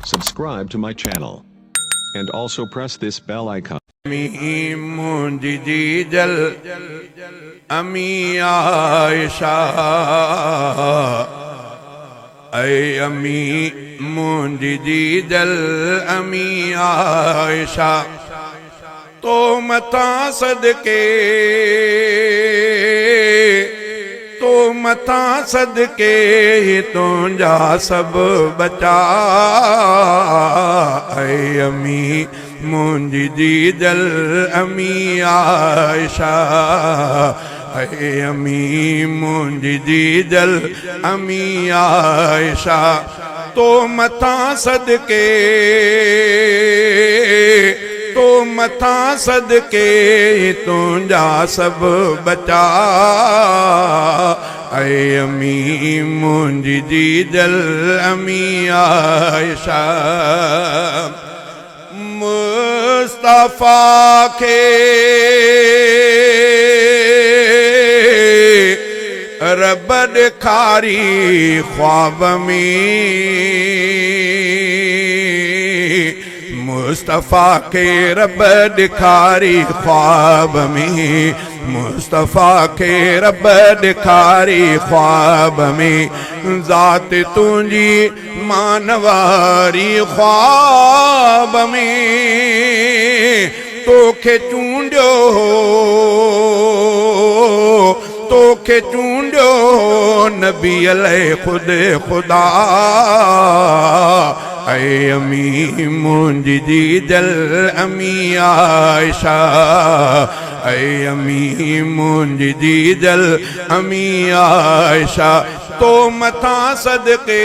subscribe to my channel, and also press this bell icon. मुंजिदल अमी आयशा ऐ अमी मुंजिदल अमी आयशा तो मता सदके तुझा सब बचा ऐ अमी मुंजिदल अमी आयशा ऐ अमी मुंजिदल अमी आयशा तो मता सदके तुझा सब बचा ऐ अमी मुंजिदल अमी आयशा मुस्तफा के रब ॾेखारी ख्वाब में मुस्तफा के रब ॾेखारी ख्वाब में मुस्तफा के रब ॾेखारी ख्वाब में ज़ात तुझी मानवारी ख्वाब में तोखे चूंडियो नबी अले खुद खुदा ऐ अमी मुंजिदल अमी आयशा ऐ अमी मुंजिदल अमी आयशा तो मता सदके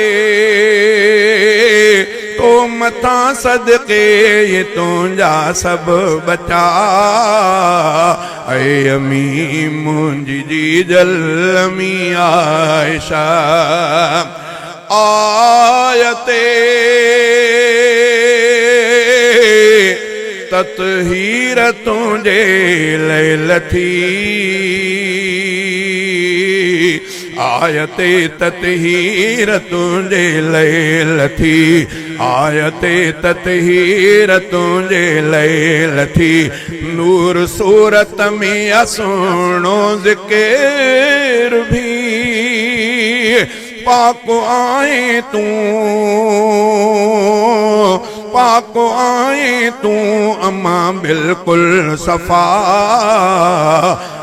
तुझा सब बचा ऐ अमी मुंजिदल अमी आयशा आयते ततहीर तुझे लैलथी आयते ततहीर तुझे लैलथी आयते ततहीर तुझे लैलथी नूर सूरत में असुनो ज़िक्र भी पाक आए तू अम्मा बिल्कुल सफ़ा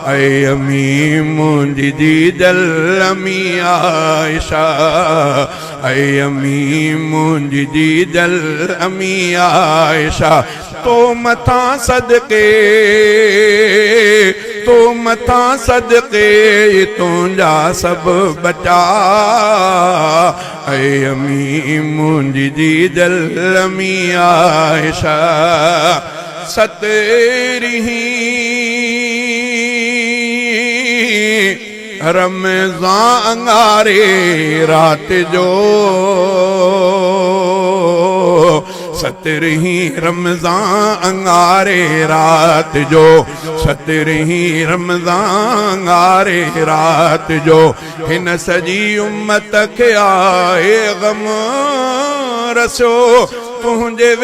ऐ अमी मुंजिदल अमी आयशा ऐ अमी मुंजिदल अमी आयशा तो मता सदके तुझा सब बचा ऐ अमी मुंजिदल अमी आयशा सतरही रमज़ान अंगारे रात जो सतरही रमज़ान अंगारे रात जो सतरही रमज़ान अंगारे रात जो हिन सजी उम्मत के आए गम रसो तुझे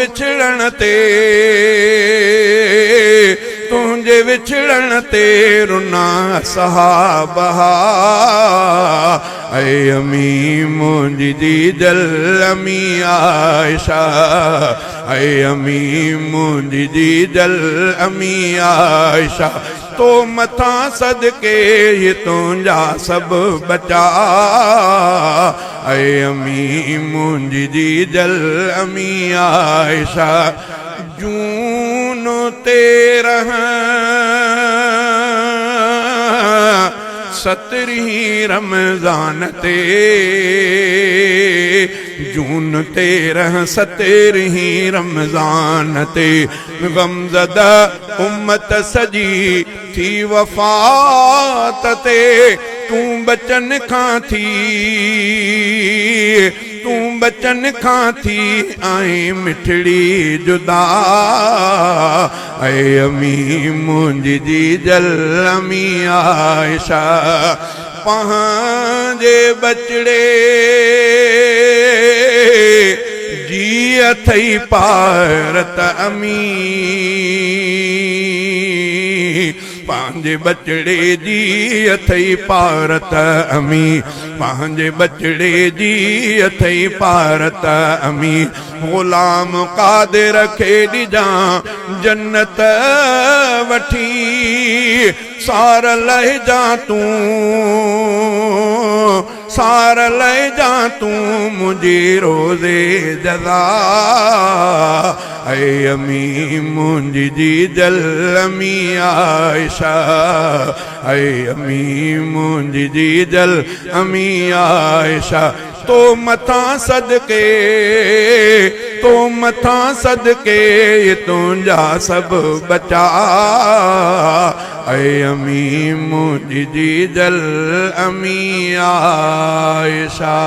विछड़न ते रुना सहाबा ऐ अमी मुंजिदल अमी आयशा ऐ अमी मुंजिदल अमी आयशा तो मता सदके तुझा सब बचा ऐ अमी मुंजिदल अमी आयशा जून तेरा सतरही रमज़ान ते जून 13 सतरही रमज़ान ते गमज़दा उम्मत सजी थी वफ़ात ते तू बचन खां थी आई मिठड़ी जुदा ऐ अमी मुंजिदल अमी आयशा पंहिंजे बचड़े जी अथई पारत अमी पंहिंजे बचड़े जी अथई पारत अमी पंहिंजे बचड़े जी अथई पारत अमी ग़ुलाम क़ादिर खे ॾिजां जन्नत वठी सार लहिजा तूं सार लहिजा तूं मुंहिंजे रोज़े जज़ा ऐ अमी मुंहिंजी जी जल अमी आयशा ऐ अमी मुंहिंजी जी जल अमी आयशा तो मथा सदके तुंहिंजा सभु बचा ऐ अमी मुंहिंजी जी जल अमी आयशा।